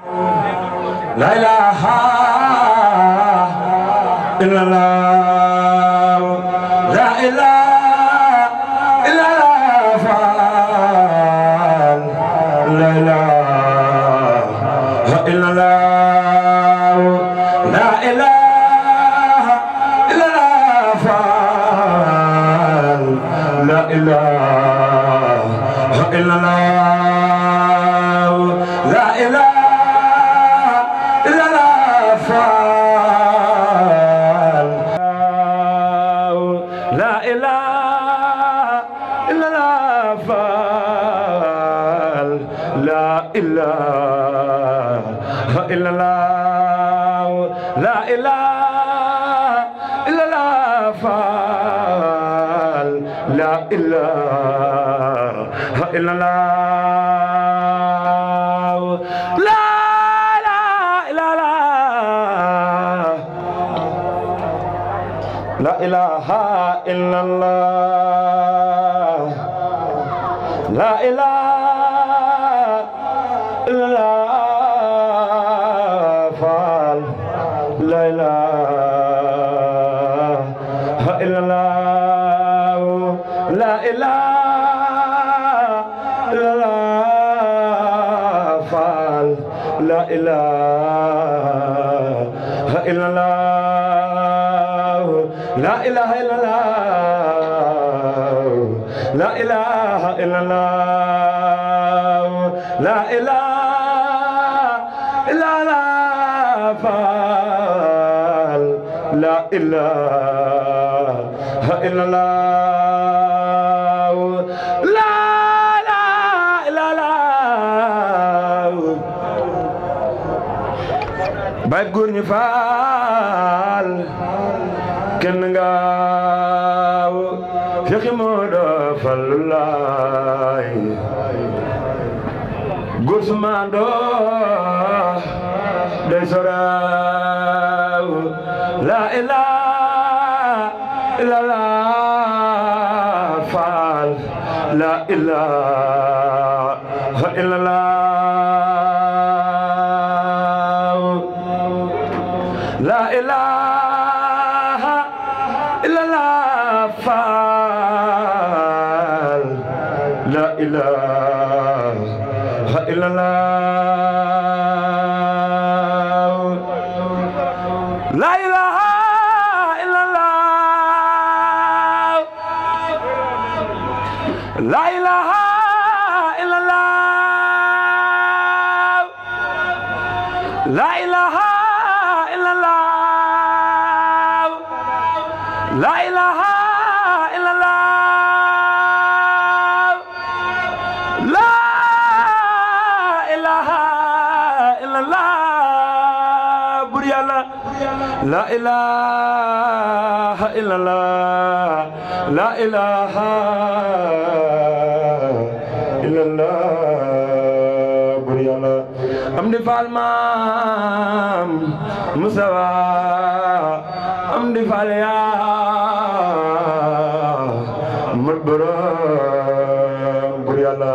لا إله إلا الله لا إله إلا الله فعل لا إله إلا الله لا إله إلا الله فعل لا إله إلا الله لا إله إله إلا الله لا إله إلا الله فعل لا إله إلا الله لا إله إلا الله لا إله إلا الله فعل لا إله إلا الله لا إله إلا الله فعل لا إله إلا الله لا إله إلا الله لا إله إلا الله لا إله إلا الله فعل لا إله إلا الله لا إله إلا الله باي góor ñi faal kenn nga Cheikh Modou Falloulaye góor su maandoo day soraaw la ilaha illallah faal la ilaha illallah la ilaha illallah faal la ilaha illallah la ilaha illallah la ilaha illallah la ilaha illallah la ilaha illallah la ilaha illallah bur yàlla la ilaha illallah la ilaha illallah bur yàlla am di faal maam musawa am di faal yaa mat borom bur yàlla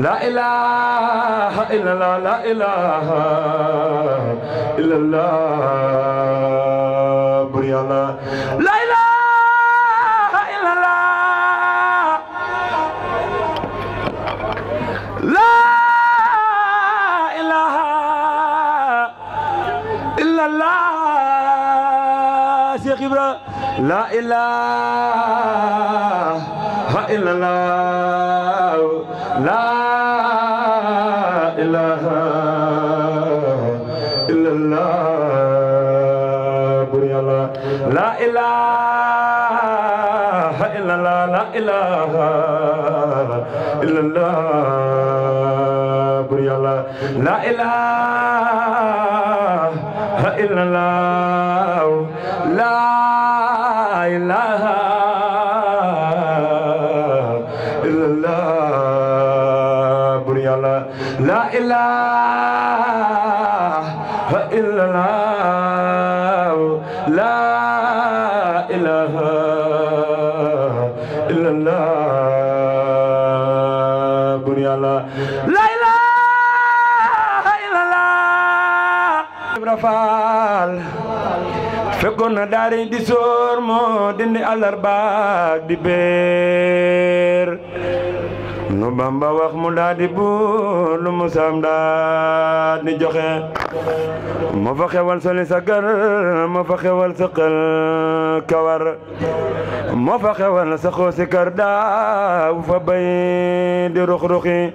la ilaha illallah la ilaha illallah bur yàlla la ilaha illallah la ilaha illallah Cheikh Ibra la ilaha illallah la ilaha illallah bur yàlla la ilaha illallah la ilaha illallah bur yàlla la ilaha illallah la ilaha illallah bur yàlla la ilaha illallah la ilaha illallah bur yàlla la ilaha illallah Ibra Faal fekkoon na daari di soor moo dindi àllarba di beer nu Bamba wax mu daa di buur lu mu sam daa di joxe moo fa xewal soli sa gar moo fa xewal sa xel kawar moo fa xewal sa xoosi kar daaw fa bay di rux-ruxi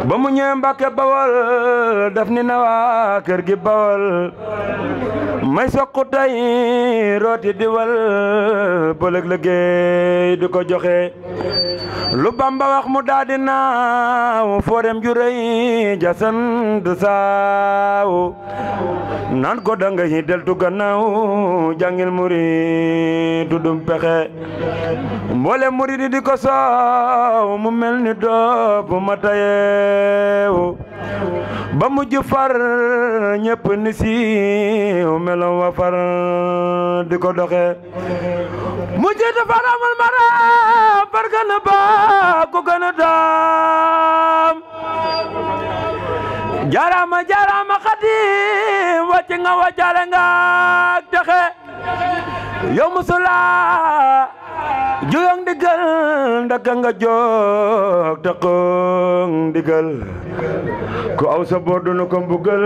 ba mu ñëwee Mbàkke Bawol daf ni na waa kër gi Bawol may soqu tay rooti di wal bëlëg liggéey di ko joxe lu Bamba wax mu daa di naaw foo dem ju rëy ja sant saaw naan ko danga yi deltu gannaaw jàngil murid tudum pexe mboole murid di ko soow mu mel ni dopp ma tayeew ba mujj far ñépp ni siiw melow wa far di ko doxe mujj di far amul mara far gën a baa ku gën a daam jaarama jaarama Xaadim wàcc nga wàccaale nga texe yow musula juyong ndigal ndaka nga jóg taxong ndigal ku aw sa boor dunu ko mbugal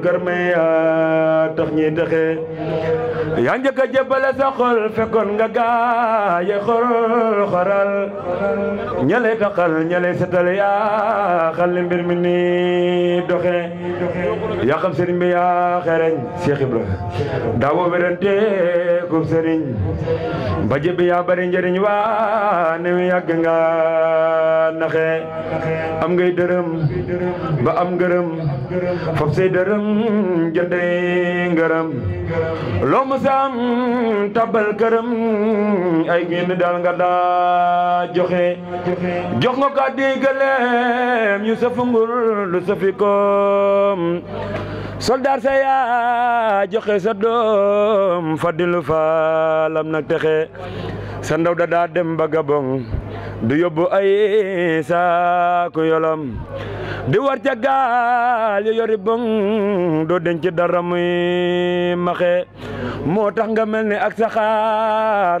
garme yaa tax ñi texe yaa njëkk a jébbale sa xol fekkoon nga gaaye xol xoral ñale taxal ñale setal yaa xal mbir mi ni doxe yaa xam sëriñ bi yaa xereñ Cheikh Ibra daawoo werante ku sëriñ mbaje bi yaa bari njëriñ waa ne wi yàgg nga naxe am ngay dërëm ba am ngërëm fop say dërëm jënde ngërëm loo musam tabal këram ay génn daal nga daa joxe jox nga ko addi gëleem yu safu ngur lu safi koom soldaar sa yaa joxe sa doom fadilu faalam nag texe sa ndaw da daa dem ba Gabon du yóbbu ay saaku yolam di war ca gaal yu yori bong doo denc dara muy maxe moo tax nga mel ni ak saxaar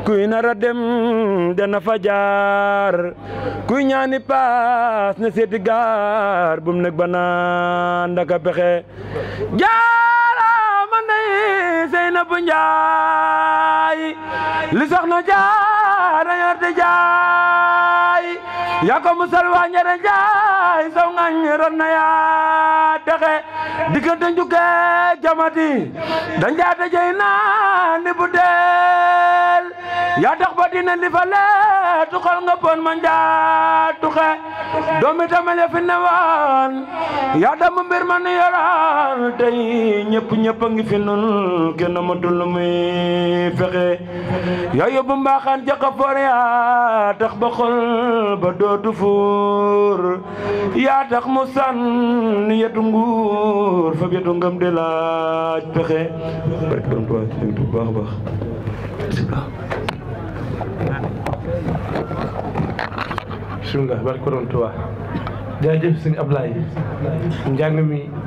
kuy nara dem dana fa jaar kuy ñaani paas na seeti gaar bum nekk bana ndaka pexe jaara man nay Seynabu Njaay li soxna jaara yor di jaay yaa ko musal waa ñere jaay saw ngañ ron na yaa texe diggante njukke jamati dañ jaate jey naan ni bu del yaa tax ba dina li fa leetu xol nga pon ma njaa tuxe doomi tamale fi newoon yaa damu mbir ma nu yoraan tey ñëpp a ngi fi nun kenn matul muy fexe yaa yóbbu mbaaxaan jaka foor yaa tax ba xol ba dootu fuur yaa tax mu sànn yetu nguur fa yetu ngam de laaj pexe barke borom Tuubaa bu baax a baax bismillah barke borom Tuubaa jaajëf sëñ Ablaye njàng mi